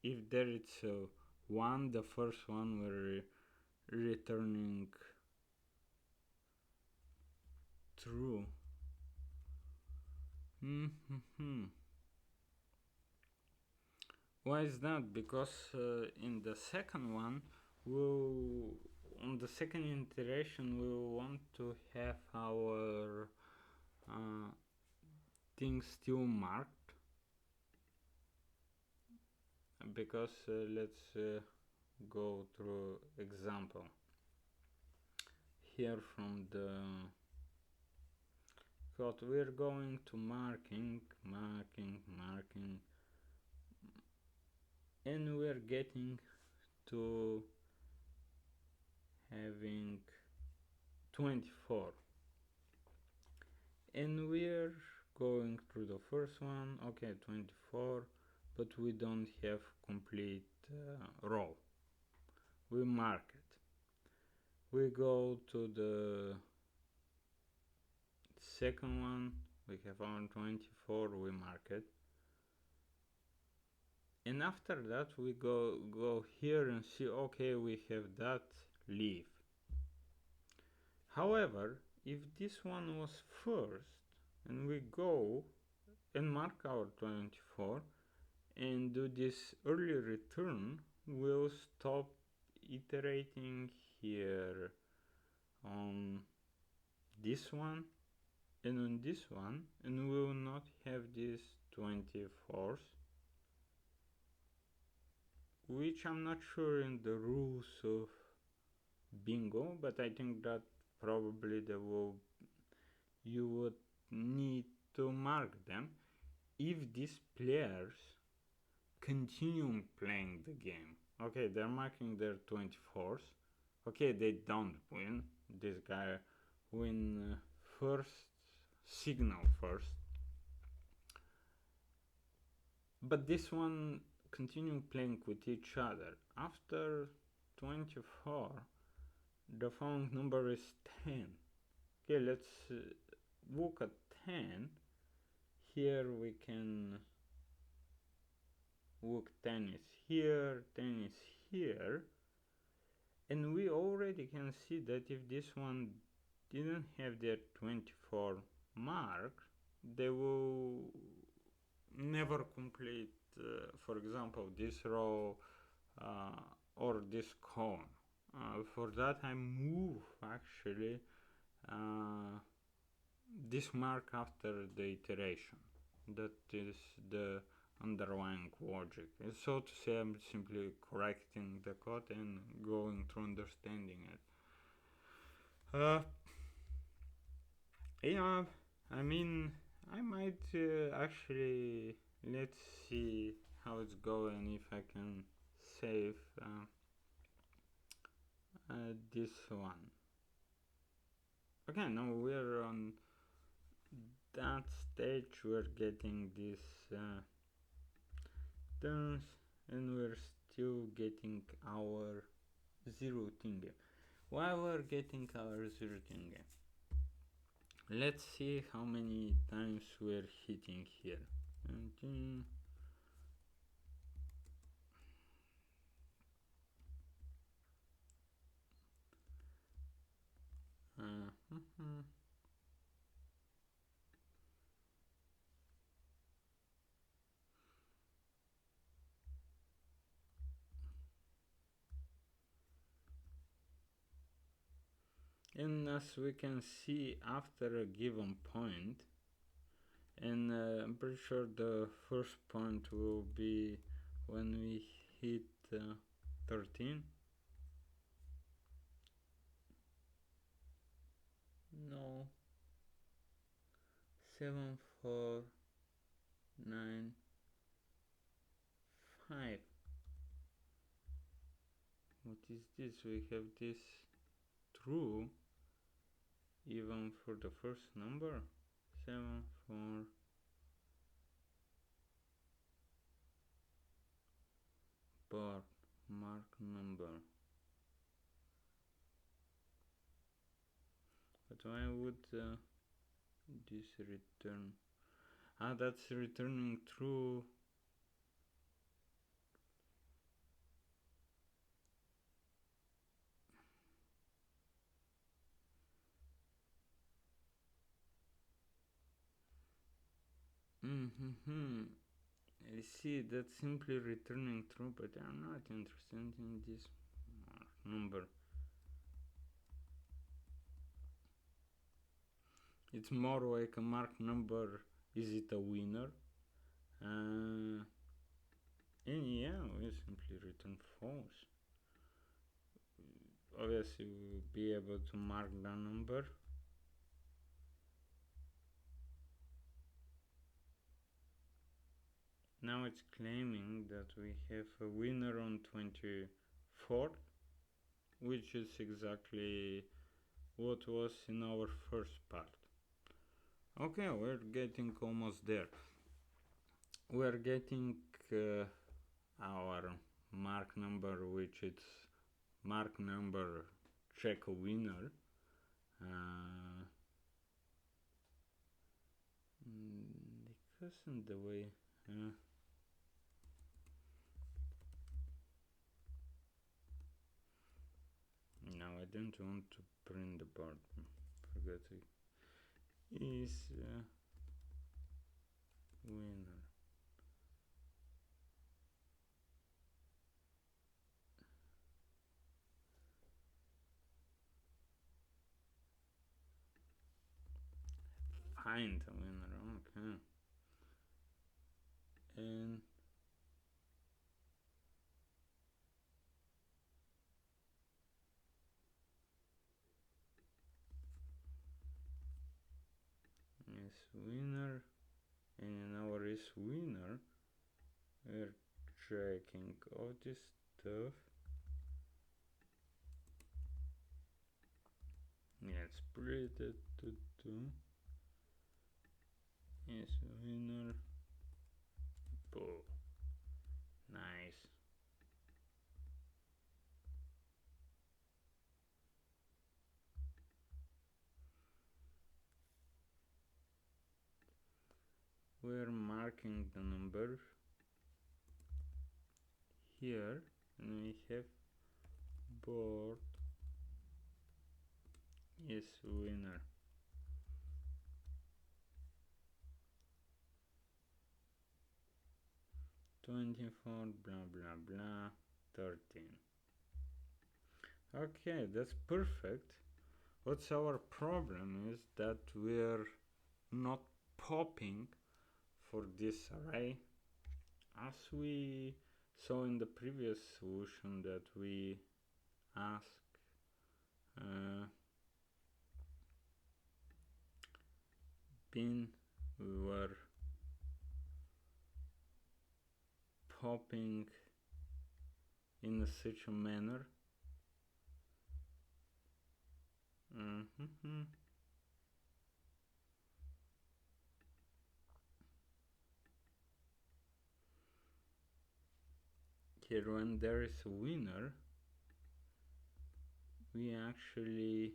if there is one, the first one we're returning true. Why is that? Because in the second one, on the second iteration, we want to have our things still marked, because let's go through example here from the code. We're going to marking, and we're getting to having 24, and we're going through the first one. Okay, 24, but we don't have complete row. We mark it. We go to the second one. We have our 24. We mark it, and after that we go here and see. Okay, we have that leaf. However, if this one was first, and we go and mark our 24 and do this early return, we'll stop iterating here on this one and on this one, and we will not have these 24s, which I'm not sure in the rules of bingo, but I think that probably you would need to mark them if these players continue playing the game. Okay, they're marking their 24s. Okay, they don't win. This guy win first, signal first. But this one continue playing with each other. After 24, the following number is 10. Okay, let's look at 10. Here we can look 10 is here, 10 is here, and we already can see that if this one didn't have their 24 mark, they will never complete, for example, this row or this column. For that I move actually this mark after the iteration. That is the underlying logic. And so to say, I'm simply correcting the code and going through understanding it. Yeah, I mean, I might actually, let's see how it's going, if I can save this one. Okay, now we're on that stage, we're getting this turns, and we're still getting our zero thing. While we're getting our zero thing, let's see how many times we're hitting here. And as we can see, after a given point, and I'm pretty sure the first point will be when we hit 13. No, 7, 4, 9, 5. What is this? We have this true even for the first number. 7, 4, but mark number. But why would this return? That's returning true. I see, that's simply returning true, but I'm not interested in this number. It's more like a mark number. Is it a winner? And yeah, we simply return false. Obviously, we'll be able to mark the number. Now it's claiming that we have a winner on 24th, which is exactly what was in our first part. Okay, we're getting almost there. We're getting our mark number, which is mark number check winner. Because in the way no, I don't want to print the board. Forget it. Is winner. Find a winner. Okay. And is winner, and in our is winner, we're checking all this stuff. Yeah, split it to 2 is winner. Boom. Nice. We're marking the number here, and we have board is winner. $24 blah blah blah 13. Okay, that's perfect. What's our problem is that we're not popping for this array as we saw in the previous solution that we asked bin. We were popping in such a manner. Here, when there is a winner, we actually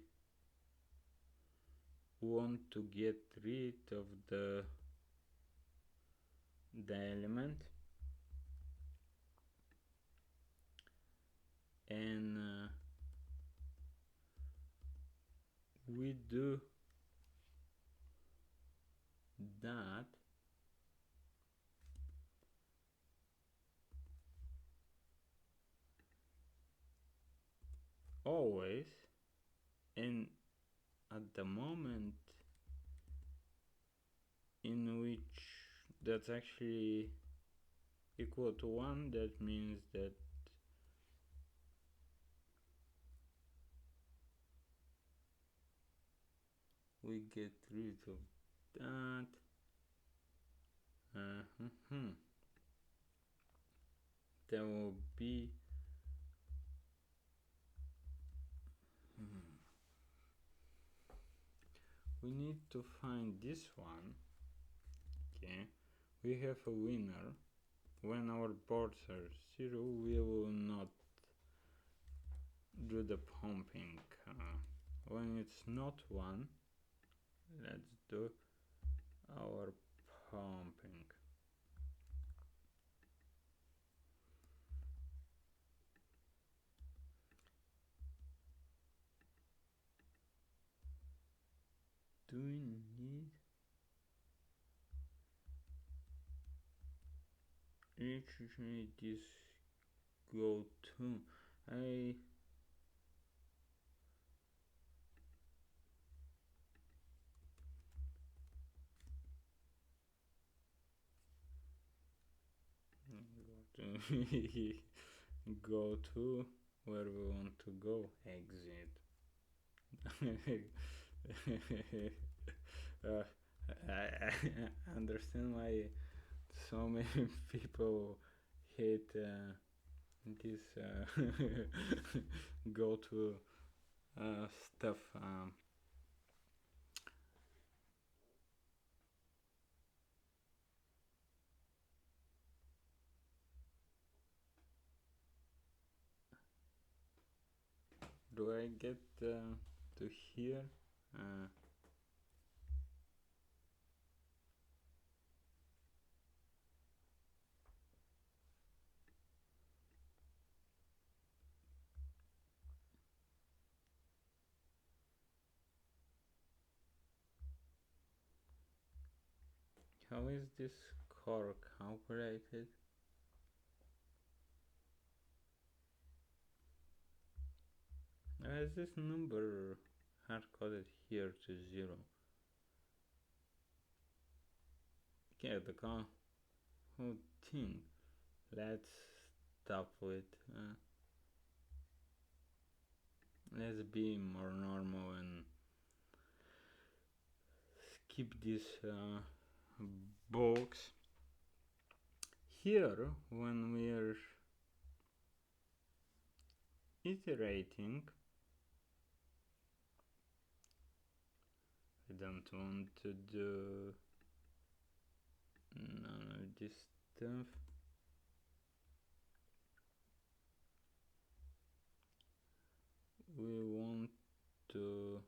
want to get rid of the element, and we do that always, and at the moment in which that's actually equal to 1, that means that we get rid of that. There will be we need to find this one. Okay, we have a winner. When our boards are 0, we will not do the pumping. When it's not 1, let's do our pumping. Do we need actually this go to? I go to where we want to go. Exit. I understand why so many people hate this go to stuff. Do I get to hear? Uh, how is this core calculated? Is this number hard coded here to 0? Yeah, the whole thing. Let's stop with. Let's be more normal and skip this box. Here, when we're iterating, I don't want to do none of this stuff. We want to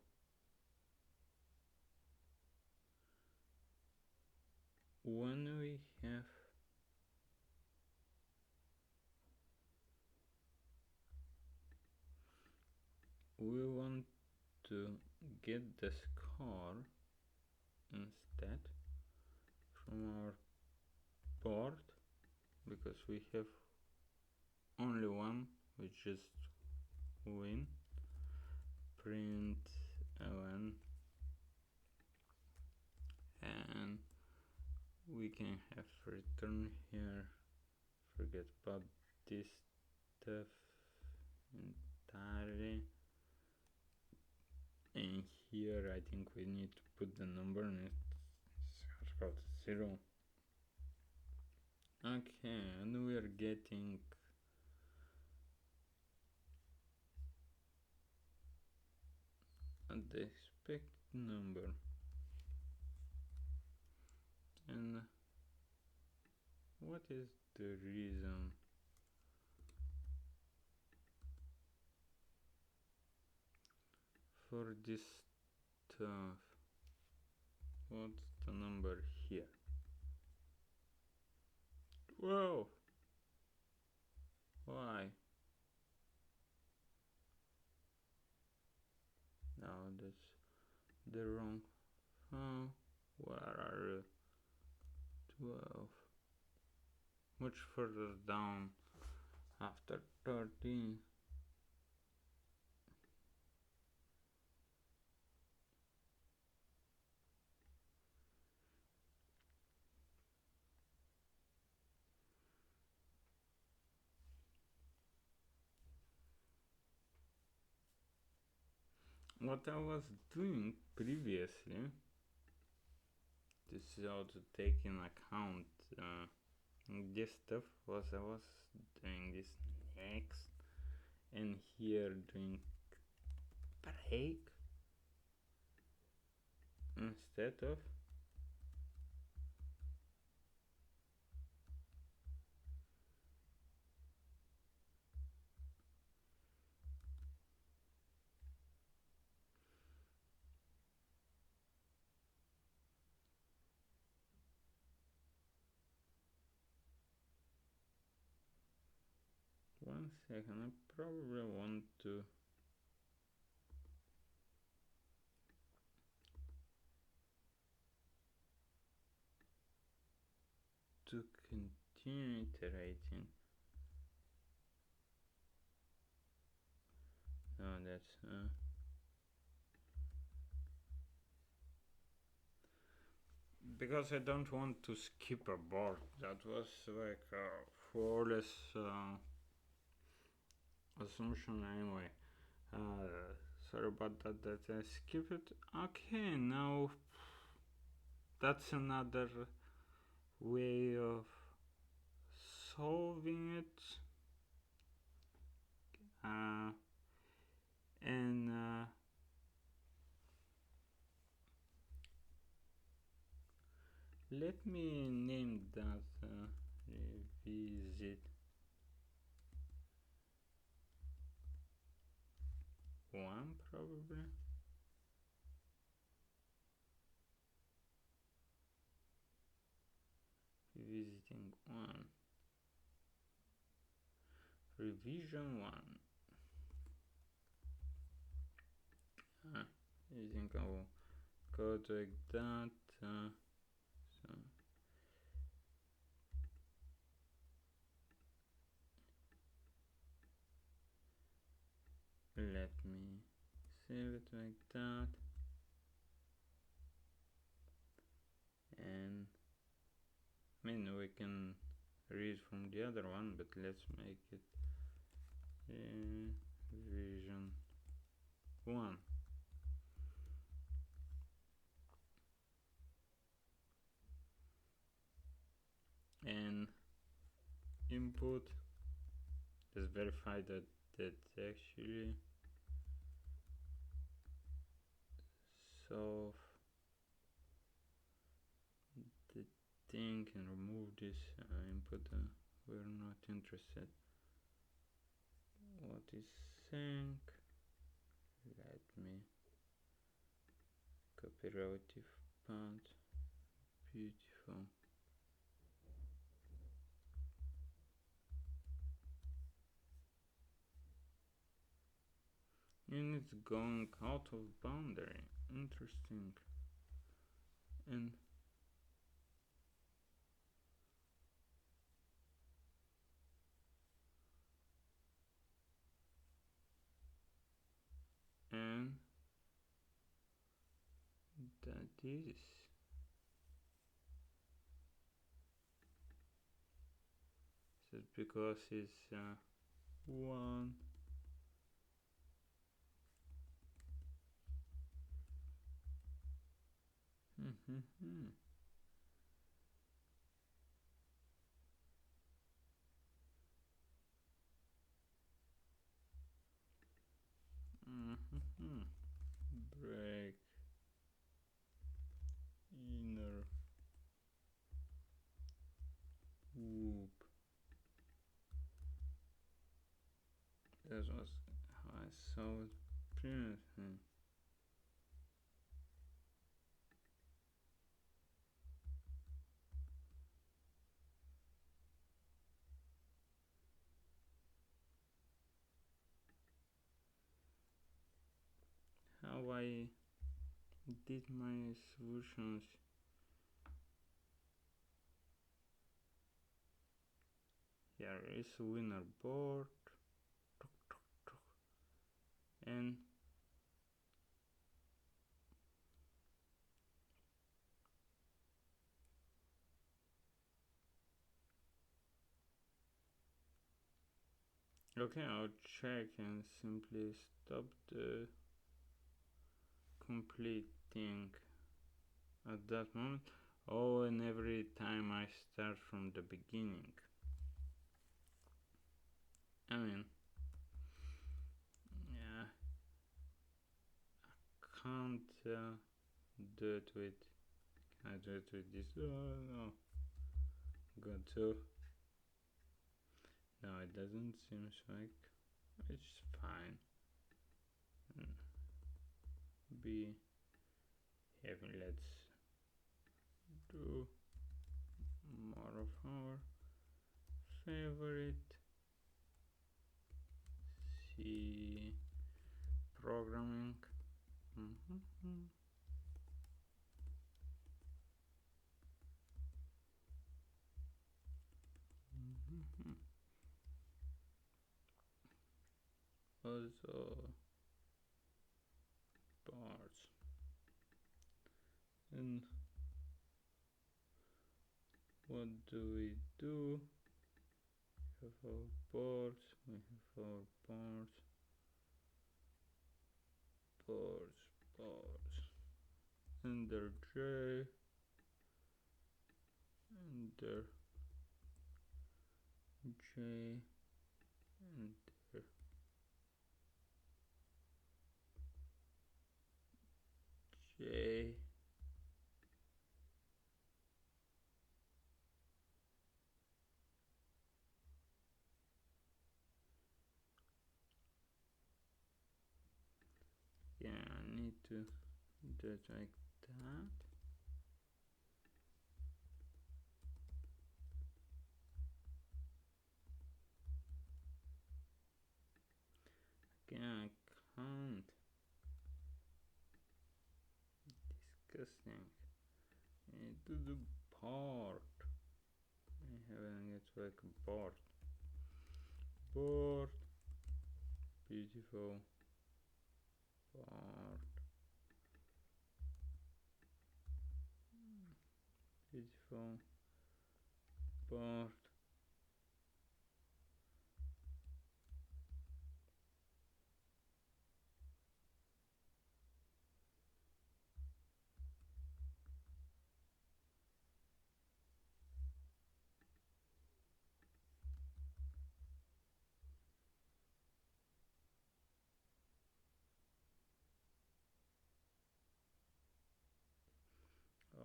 when we have we want to get the score instead from our board because we have only one, which is win. Print ln and we can have return here. Forget about this stuff entirely. And here I think we need to put the number and it's about 0. Okay, and we are getting the expected number. And what is the reason for this stuff? What's the number here? Whoa! Why? No, that's the wrong. Oh, where are you? 12. Much further down after 13. What I was doing previously, this is how to take in account this stuff, was I was doing this next and here doing break instead of one second. I probably want to continue iterating. No, that's because I don't want to skip a board. That was like a flawless assumption anyway. Sorry about that I skipped it. Okay, now that's another way of solving it. And let me name that revisit 1 probably. Revisiting 1. Revision 1. I think I will code like that. So let me save it like that. And I mean, we can read from the other one, but let's make it revision 1. And input, just verify that that's actually solve the thing, and remove this input. We're not interested. What is sync? Let me copy relative path. Beautiful. And it's going out of boundary. Interesting. And that is just because it's 1. Break inner loop. That was how I saw it previously. How I did my solutions. Here is a winner board, and okay, I'll check and simply stop the completing at that moment. Oh, and every time I start from the beginning. I mean, yeah, I can't do it with. Can I do it with this? Oh no. Got to. No, it doesn't seem like it's fine. Be heavy. Let's do more of our favorite C programming. Also parts. And what do? We have our ports, we have our ports, enter J, enter J, enter to do it like that. Again, I can't. Disgusting. I need to do part. I haven't get like a board. Board. Beautiful. Part. Beautiful. Part.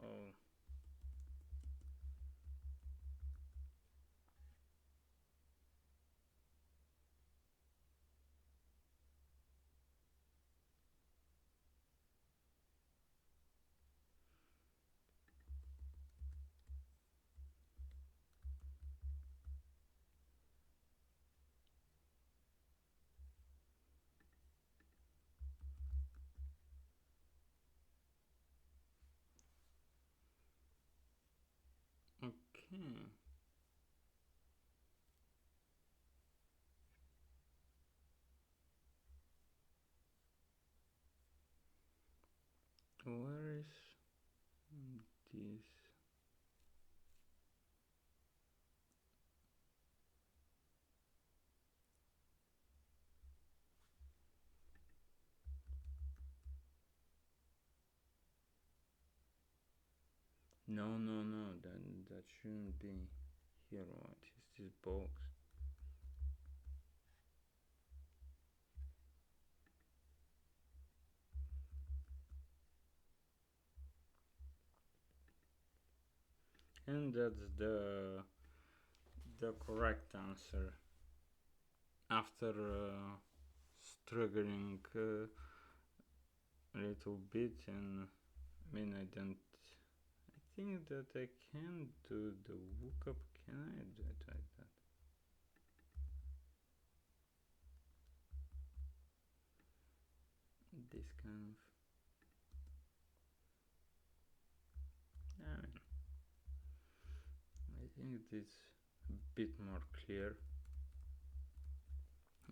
Oh. Okay. Where is this? No, no, no. That shouldn't be here. What is this box? And that's the correct answer. After struggling a little bit, and I mean, I don't. I think that I can do the lookup. Can I do it like that? This kind of. I mean, I think it's a bit more clear.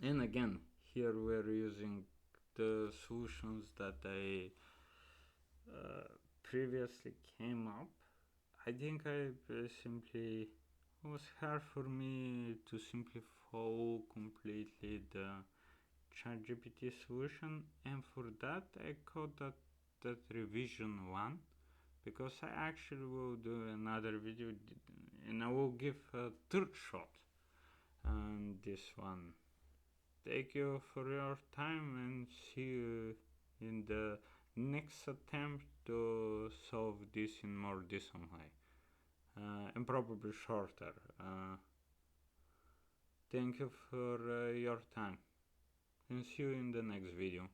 And again, here we're using the solutions that I previously came up. I think I simply it was hard for me to simply follow completely the ChatGPT solution, and for that I called that revision one, because I actually will do another video and I will give a third shot on this one. Thank you for your time and see you in the next attempt to solve this in more decent way, and probably shorter. Thank you for your time and see you in the next video.